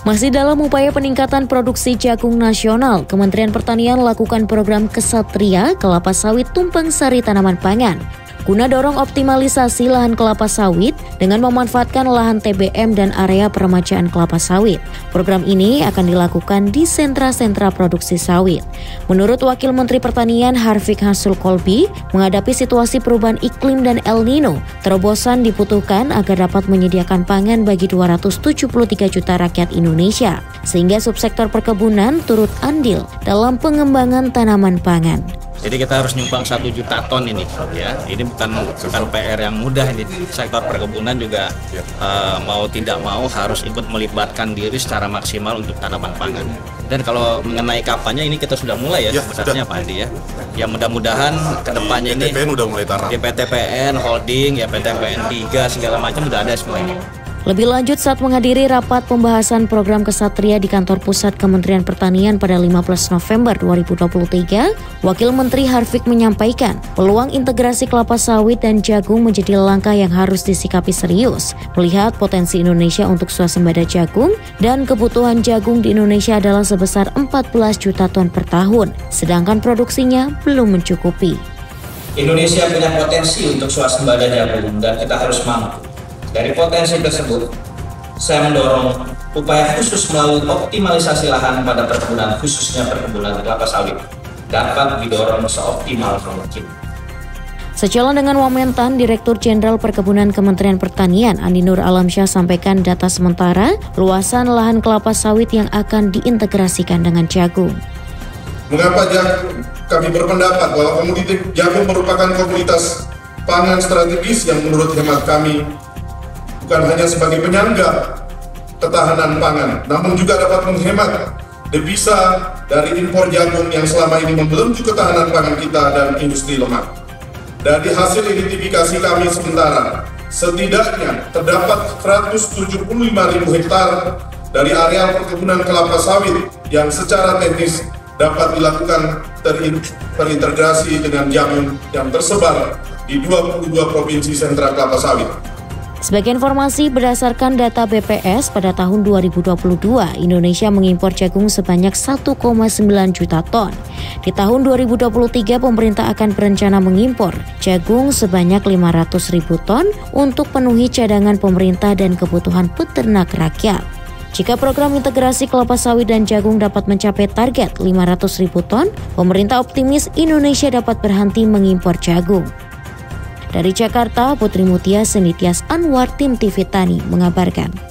Masih dalam upaya peningkatan produksi jagung nasional, Kementerian Pertanian lakukan program Kesatria Kelapa Sawit Tumpang Sari Tanaman Pangan guna dorong optimalisasi lahan kelapa sawit dengan memanfaatkan lahan TBM dan area peremajaan kelapa sawit. Program ini akan dilakukan di sentra-sentra produksi sawit. Menurut Wakil Menteri Pertanian Harfiq Hasul Kolbi, menghadapi situasi perubahan iklim dan El Nino, terobosan dibutuhkan agar dapat menyediakan pangan bagi 273 juta rakyat Indonesia, sehingga subsektor perkebunan turut andil dalam pengembangan tanaman pangan. Jadi kita harus nyumbang 1 juta ton ini, ya. Ini bukan PR yang mudah ini. Sektor perkebunan juga mau tidak mau harus ikut melibatkan diri secara maksimal untuk tanaman pangan. Dan kalau mengenai kapannya ini kita sudah mulai ya sebenarnya Pak Andi ya. Ya mudah-mudahan kedepannya ini PTPN udah mulai tanam. Di PTPN, holding, ya PTPN 3 segala macam udah ada semuanya. Lebih lanjut saat menghadiri rapat pembahasan program Kesatria di kantor pusat Kementerian Pertanian pada 15 November 2023, Wakil Menteri Harfiq menyampaikan peluang integrasi kelapa sawit dan jagung menjadi langkah yang harus disikapi serius, melihat potensi Indonesia untuk swasembada jagung dan kebutuhan jagung di Indonesia adalah sebesar 14 juta ton per tahun, sedangkan produksinya belum mencukupi. Indonesia punya potensi untuk swasembada jagung dan kita harus mampu. Dari potensi tersebut, saya mendorong upaya khusus melalui optimalisasi lahan pada perkebunan, khususnya perkebunan kelapa sawit, dapat didorong seoptimal mungkin. Sejalan dengan Wamentan, Direktur Jenderal Perkebunan Kementerian Pertanian Andi Nur Alamsyah sampaikan data sementara luasan lahan kelapa sawit yang akan diintegrasikan dengan jagung. Mengapa kami berpendapat bahwa komoditi jagung merupakan komoditas pangan strategis yang menurut hemat kami bukan hanya sebagai penyangga ketahanan pangan, namun juga dapat menghemat devisa dari impor jagung yang selama ini membelenggu ketahanan pangan kita dan industri lemak. Dari hasil identifikasi kami sementara, setidaknya terdapat 175.000 hektar dari areal perkebunan kelapa sawit yang secara teknis dapat dilakukan terintegrasi dengan jagung yang tersebar di 22 provinsi sentra kelapa sawit. Sebagai informasi, berdasarkan data BPS pada tahun 2022, Indonesia mengimpor jagung sebanyak 1,9 juta ton. Di tahun 2023, pemerintah akan berencana mengimpor jagung sebanyak 500.000 ton untuk penuhi cadangan pemerintah dan kebutuhan peternak rakyat. Jika program integrasi kelapa sawit dan jagung dapat mencapai target 500.000 ton, pemerintah optimis Indonesia dapat berhenti mengimpor jagung. Dari Jakarta, Putri Mutia Senitias Anwar, Tim TV Tani mengabarkan.